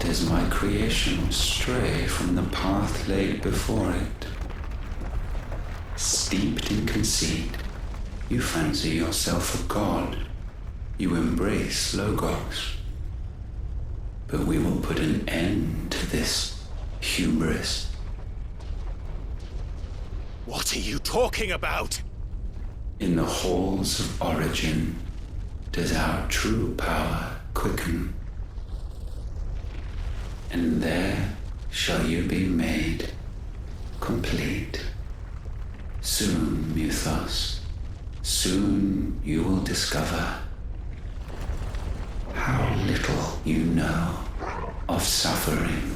does my creation stray from the path laid before it? Steeped in conceit, you fancy yourself a god. You embrace Logos. But we will put an end to this hubris. What are you talking about? In the halls of Origem does our true power quicken. And there shall you be made complete. Soon, Muthos, soon you will discover how little you know of suffering.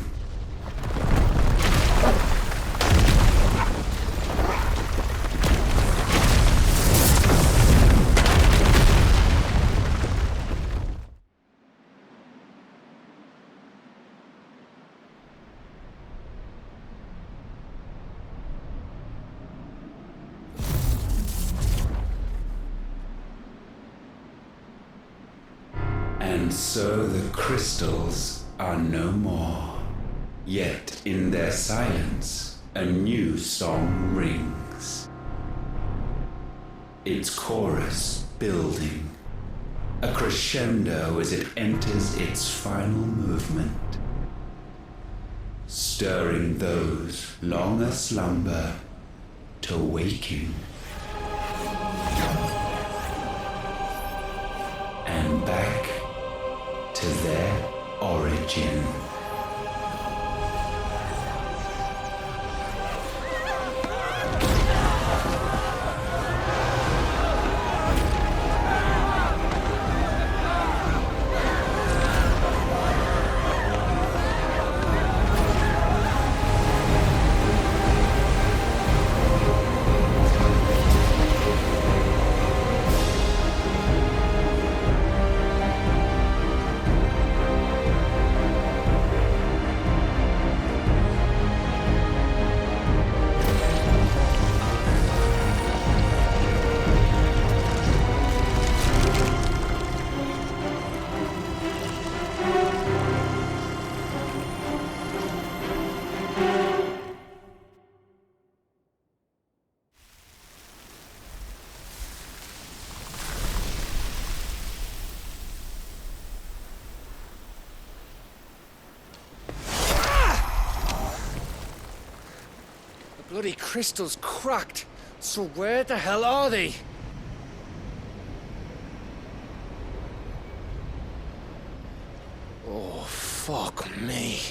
And so the crystals are no more. Yet in their silence, a new song rings. Its chorus building, a crescendo as it enters its final movement, stirring those long aslumber to waking. And back to their origin. Bloody crystal's cracked. So where the hell are they? Oh, fuck me.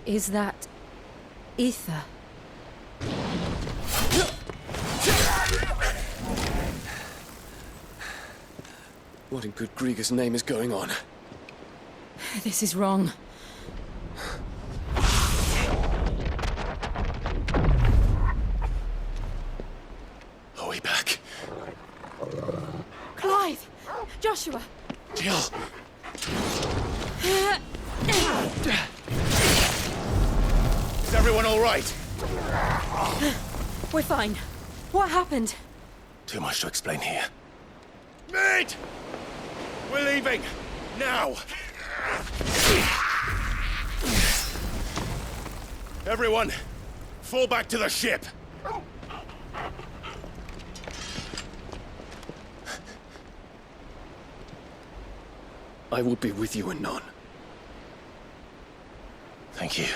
Is that ether? What in good Grieger's name is going on? This is wrong. Are we back? Clive! Joshua! Jill! Is everyone all right? We're fine. What happened? Too much to explain here. Mate! We're leaving! Now! Everyone, fall back to the ship! I will be with you anon. Thank you.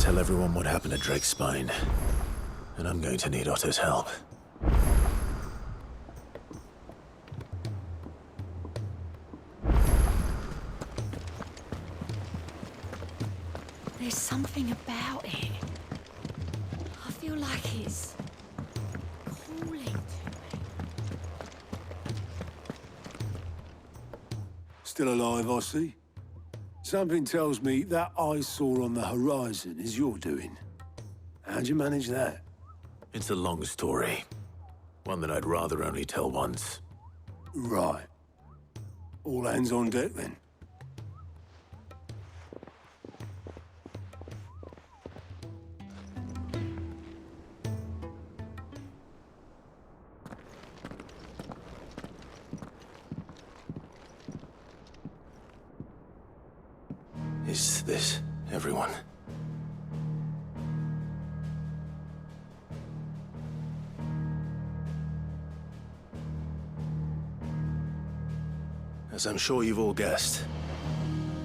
tell everyone what happened at Drake's Spine. And I'm going to need Otto's help. There's something about it. I feel like it's calling to me. Still alive, I see. Something tells me that eyesore on the horizon is your doing. How'd you manage that? It's a long story. One that I'd rather only tell once. Right. All hands on deck, then. Is this everyone? As I'm sure you've all guessed,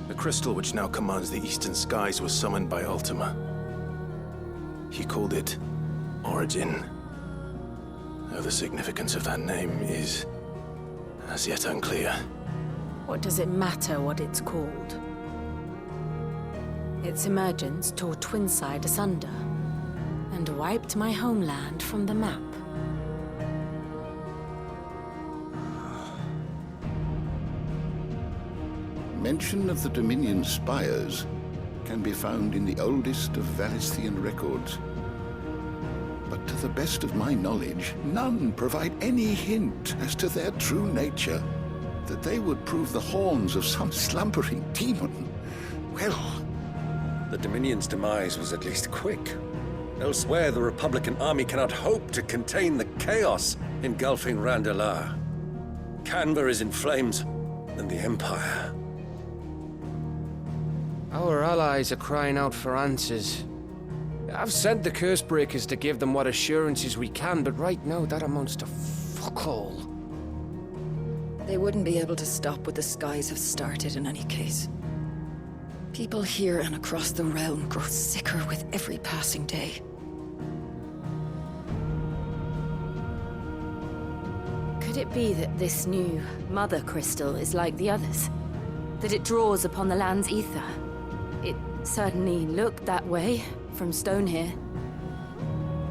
the crystal which now commands the eastern skies was summoned by Ultima. He called it Origem. Though the significance of that name is as yet unclear. What does it matter what it's called? Its emergence tore Twinside asunder and wiped my homeland from the map. Mention of the Dominion spires can be found in the oldest of Valisthian records. But to the best of my knowledge, none provide any hint as to their true nature. That they would prove the horns of some slumbering demon. Well, the Dominion's demise was at least quick. Elsewhere, the Republican army cannot hope to contain the chaos engulfing Randalar. Canva is in flames, and the Empire. Our allies are crying out for answers. I've sent the Cursebreakers to give them what assurances we can, but right now that amounts to fuck all. They wouldn't be able to stop what the skies have started in any case. People here and across the realm grow sicker with every passing day. Could it be that this new Mother Crystal is like the others? That it draws upon the land's ether? It certainly looked that way from stone here.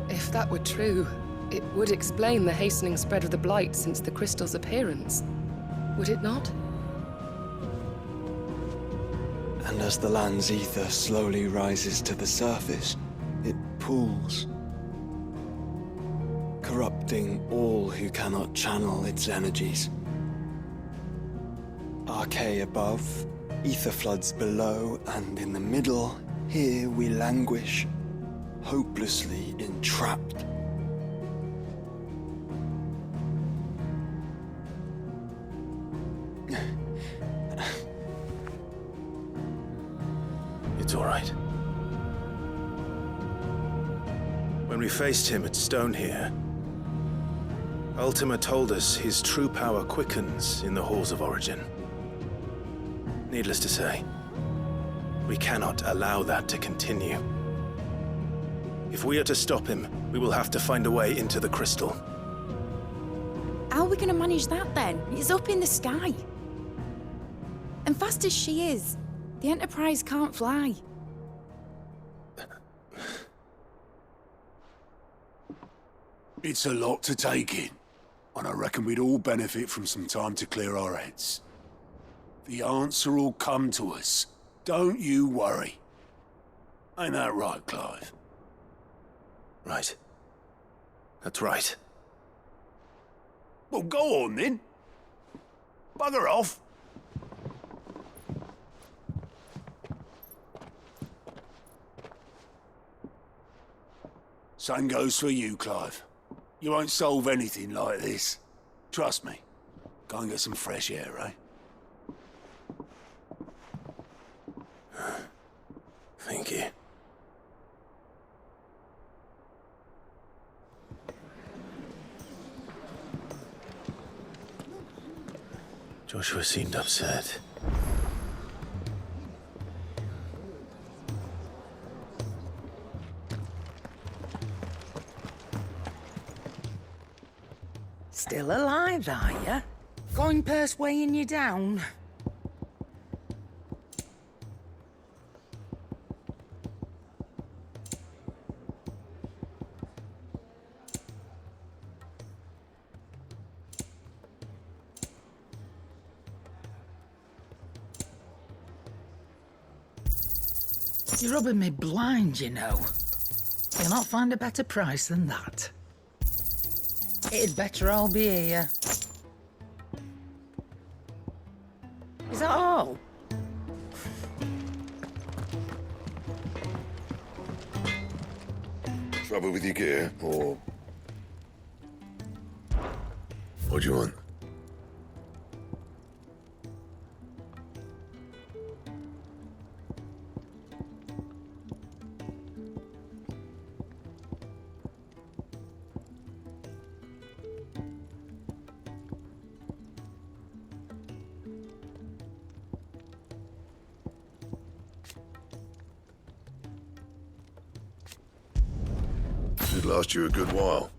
If that were true, it would explain the hastening spread of the Blight since the crystal's appearance. Would it not? And as the land's ether slowly rises to the surface, it pools, corrupting all who cannot channel its energies. Archae above, ether floods below, and in the middle, here we languish, hopelessly entrapped. It's all right. When we faced him at Stone here, Ultima told us his true power quickens in the halls of Origem. Needless to say, we cannot allow that to continue. If we are to stop him, we will have to find a way into the crystal. How are we going to manage that then? It's up in the sky. And fast as she is, the Enterprise can't fly. It's a lot to take in, and I reckon we'd all benefit from some time to clear our heads. The answer will come to us. Don't you worry. Ain't that right, Clive? Right. That's right. Well, go on then. Bugger off. Same goes for you, Clive. You won't solve anything like this. Trust me. Go and get some fresh air, eh? Thank you. Joshua seemed upset. Still alive, are you? Going purse weighing you down? You're rubbing me blind, you know. You'll not find a better price than that. It'd better all be here. Is that all? Trouble with your gear, or... What do you want? Should last you a good while.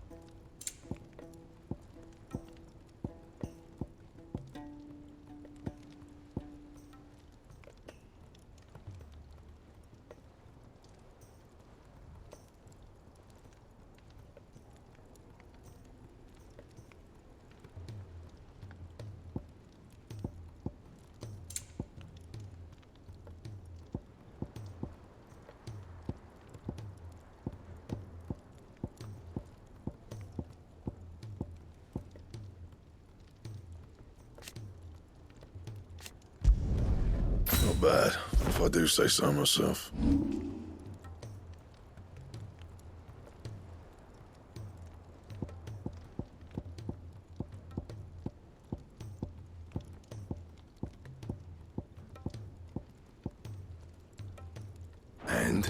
Not bad, if I do say so myself. And?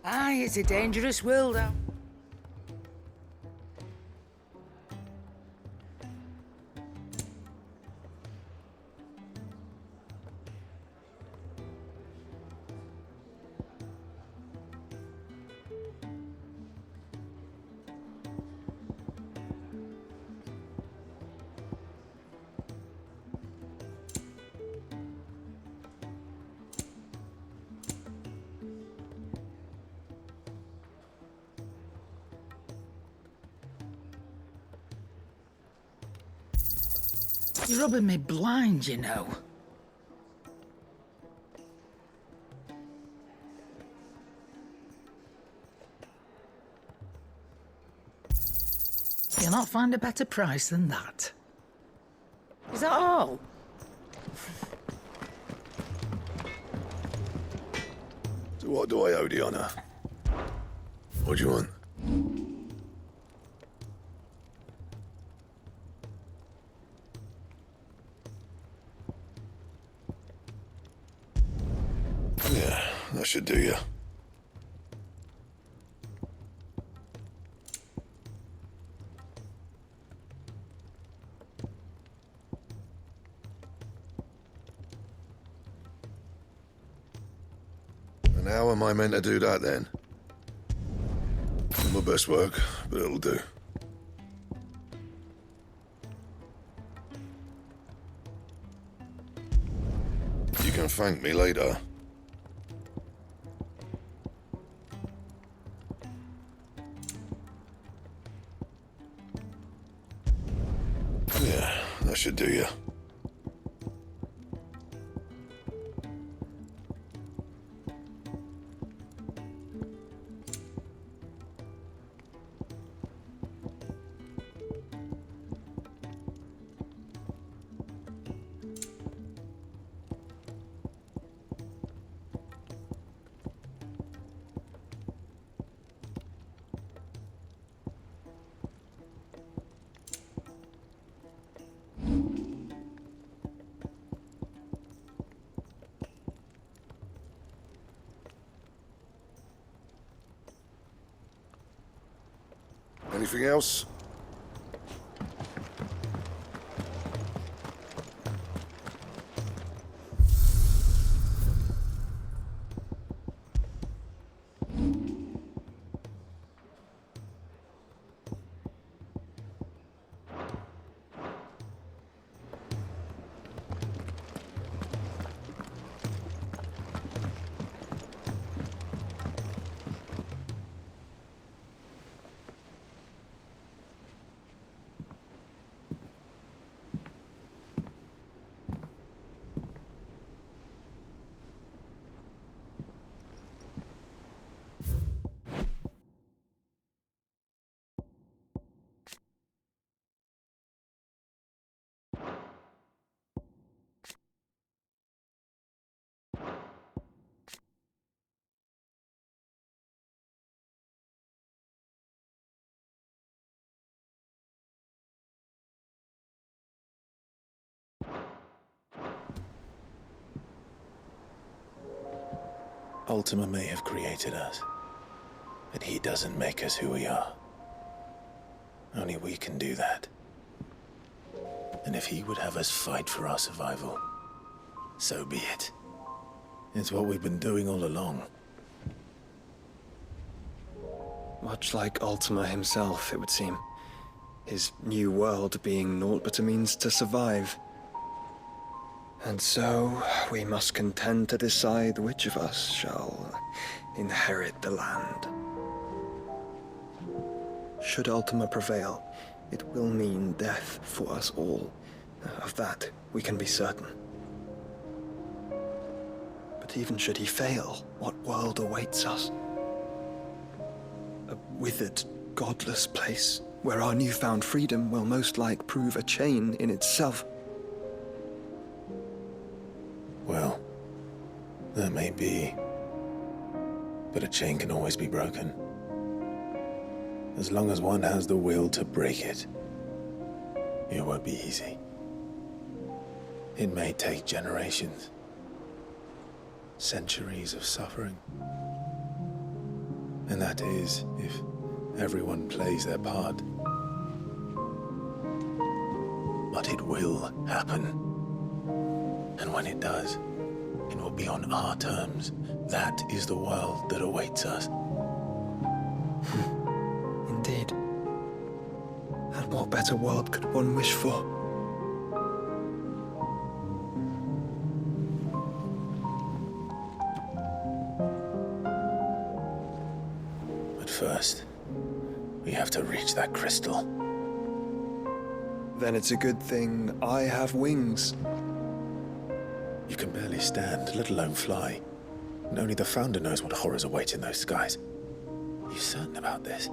Aye, it's a dangerous world out. You're rubbing me blind, you know. You'll not find a better price than that. Is that all? So what do I owe the honor? What do you want? Yeah, that should do you. And how am I meant to do that then? Not my best work, but it'll do. You can thank me later. Yeah, that should do you. Anything else? Ultima may have created us, but he doesn't make us who we are. Only we can do that. And if he would have us fight for our survival, so be it. It's what we've been doing all along. Much like Ultima himself, it would seem. His new world being naught but a means to survive. And so, we must contend to decide which of us shall inherit the land. Should Ultima prevail, it will mean death for us all. Of that, we can be certain. But even should he fail, what world awaits us? A withered, godless place, where our newfound freedom will most like prove a chain in itself. Well, that may be. But a chain can always be broken. As long as one has the will to break it. It won't be easy. It may take generations. Centuries of suffering. And that is if everyone plays their part. But it will happen. And when it does, it will be on our terms. That is the world that awaits us. Indeed. And what better world could one wish for? But first, we have to reach that crystal. Then it's a good thing I have wings. You can barely stand, let alone fly. And only the Founder knows what horrors await in those skies. Are you certain about this?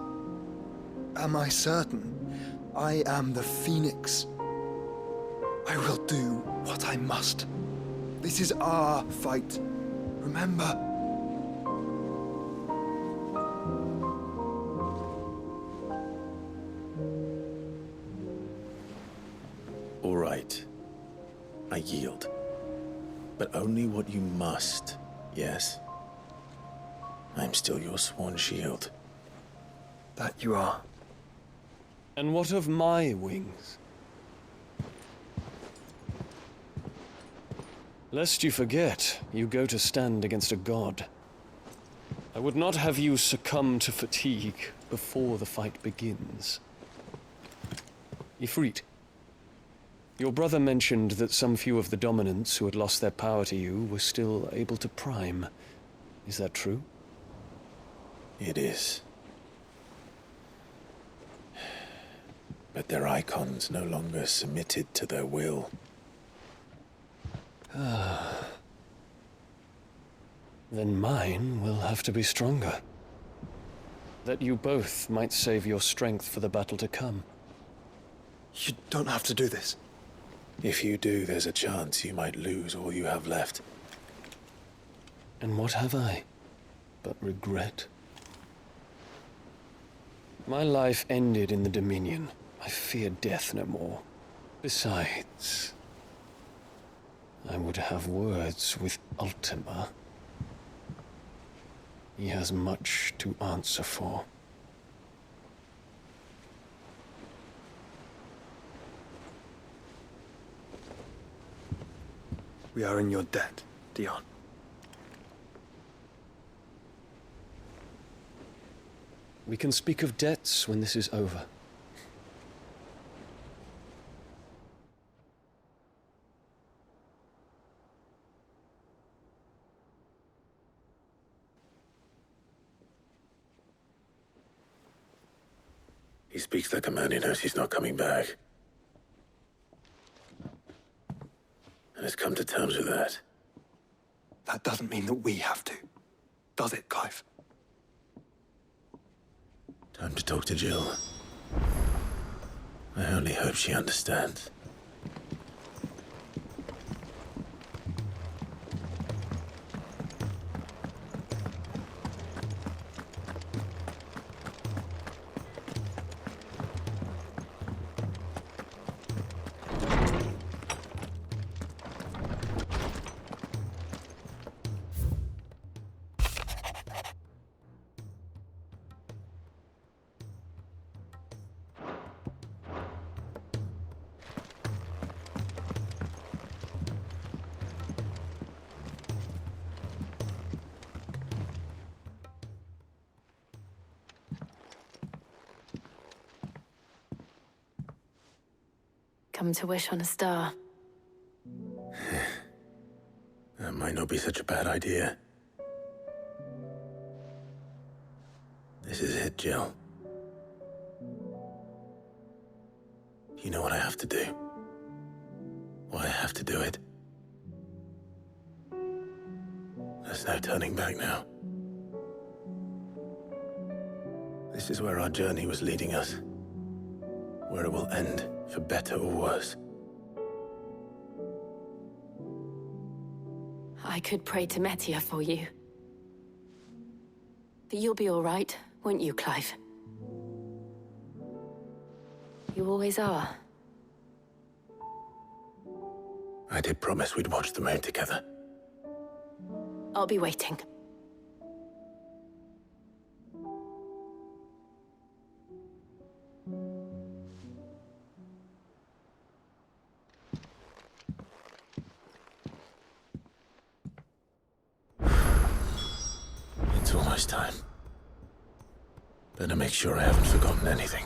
Am I certain? I am the Phoenix. I will do what I must. This is our fight. Remember? All right. I yield. But only what you must, yes? I'm still your sworn shield. That you are. And what of my wings? Lest you forget, you go to stand against a god. I would not have you succumb to fatigue before the fight begins. Ifrit, your brother mentioned that some few of the dominants who had lost their power to you were still able to prime. Is that true? It is. But their icons no longer submitted to their will. Then mine will have to be stronger. That you both might save your strength for the battle to come. You don't have to do this. If you do, there's a chance you might lose all you have left. And what have I but regret? My life ended in the Dominion. I fear death no more. Besides, I would have words with Ultima. He has much to answer for. We are in your debt, Dion. We can speak of debts when this is over. He speaks like a man who knows he's not coming back. And has come to terms with that. That doesn't mean that we have to, does it, Clive? Time to talk to Jill. I only hope she understands. Come to wish on a star. That might not be such a bad idea. This is it, Jill. You know what I have to do. Why I have to do it. There's no turning back now. This is where our journey was leading us. Where it will end, for better or worse. I could pray to Metia for you. But you'll be all right, won't you, Clive? You always are. I did promise we'd watch the moon together. I'll be waiting. It's almost time. Better make sure I haven't forgotten anything.